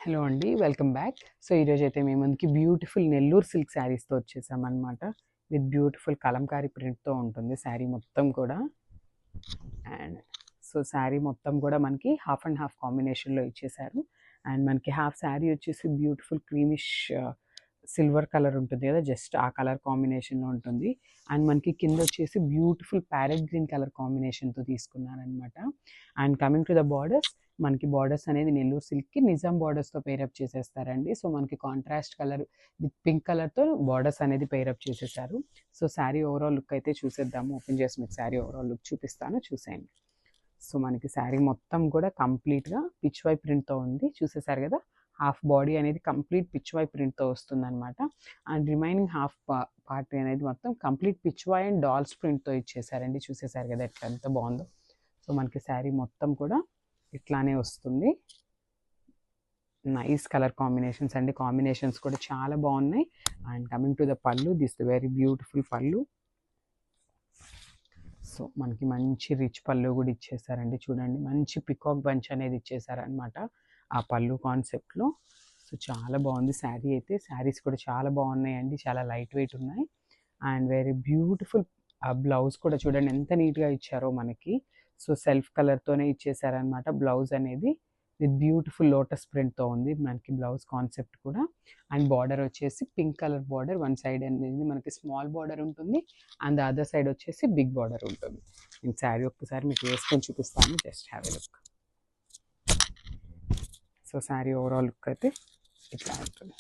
Hello అండి, welcome back. So ఈరోజు అయితే మేము ముందుకి బ్యూటిఫుల్ నెల్లూరు సిల్క్ శారీస్తో వచ్చేసామన్నమాట. విత్ బ్యూటిఫుల్ కలంకారీ ప్రింట్తో ఉంటుంది శారీ మొత్తం కూడా. అండ్ సో శారీ మొత్తం కూడా మనకి హాఫ్ అండ్ హాఫ్ కాంబినేషన్లో ఇచ్చేసారు. అండ్ మనకి హాఫ్ శారీ వచ్చేసి బ్యూటిఫుల్ క్రీమిష్ సిల్వర్ కలర్ ఉంటుంది కదా, జస్ట్ ఆ కలర్ కాంబినేషన్లో ఉంటుంది. అండ్ మనకి కింద వచ్చేసి బ్యూటిఫుల్ ప్యారెట్ గ్రీన్ కలర్ కాంబినేషన్తో తీసుకున్నారనమాట. And coming to the borders, మనకి బార్డర్స్ అనేది నెల్లూరు సిల్క్కి నిజాం బార్డర్స్తో పేరప్ చేసేస్తారండి. సో మనకి కాంట్రాస్ట్ కలర్ విత్ పింక్ కలర్తో బార్డర్స్ అనేది పేరప్ చేసేసారు. సో శారీ ఓవరాల్ లుక్ అయితే చూసేద్దాము. ఓపెన్ చేసి మీకు శారీ ఓవరాల్ లుక్ చూపిస్తాను, చూసేయండి. సో మనకి శారీ మొత్తం కూడా కంప్లీట్గా పిచ్ వై ప్రింట్తో ఉంది, చూసేసారు కదా. హాఫ్ బాడీ అనేది కంప్లీట్ పిచ్ వై ప్రింట్తో వస్తుందన్నమాట. అండ్ రిమైనింగ్ హాఫ్ పార్ట్ అనేది మొత్తం complete Pichwai and dolls ప్రింట్తో ఇచ్చేసారండి. చూసేసారు కదా ఎట్లా ఎంత బాగుందో. సో మనకి శారీ మొత్తం కూడా ఇట్లానే వస్తుంది. నైస్ కలర్ కాంబినేషన్స్ అండి, కాంబినేషన్స్ కూడా చాలా బాగున్నాయి. అండ్ కమింగ్ టు ద పళ్ళు, దిస్ వెరీ బ్యూటిఫుల్ పళ్ళు. సో మనకి మంచి రిచ్ పళ్ళు కూడా ఇచ్చేసారండి, చూడండి. మంచి పికాక్ బంచ్ అనేది ఇచ్చేసారనమాట ఆ పళ్ళు కాన్సెప్ట్లో. సో చాలా బాగుంది శారీ అయితే. శారీస్ కూడా చాలా బాగున్నాయండి, చాలా లైట్ వెయిట్ ఉన్నాయి. అండ్ వెరీ బ్యూటిఫుల్ బ్లౌజ్ కూడా చూడండి ఎంత నీట్గా ఇచ్చారో మనకి. సో సెల్ఫ్ కలర్తోనే ఇచ్చేసారనమాట బ్లౌజ్ అనేది. విత్ బ్యూటిఫుల్ లోటస్ ప్రింట్తో ఉంది మనకి బ్లౌజ్ కాన్సెప్ట్ కూడా. అండ్ బార్డర్ వచ్చేసి pink colour border, one side అనేది మనకి స్మాల్ బార్డర్ ఉంటుంది, అండ్ అదర్ సైడ్ వచ్చేసి బిగ్ బార్డర్ ఉంటుంది. నేను శారీ ఒక్కసారి మీకు వేసుకొని చూపిస్తాను, just have a look. So sari overall look అయితే ఇట్లా ఉంటుంది.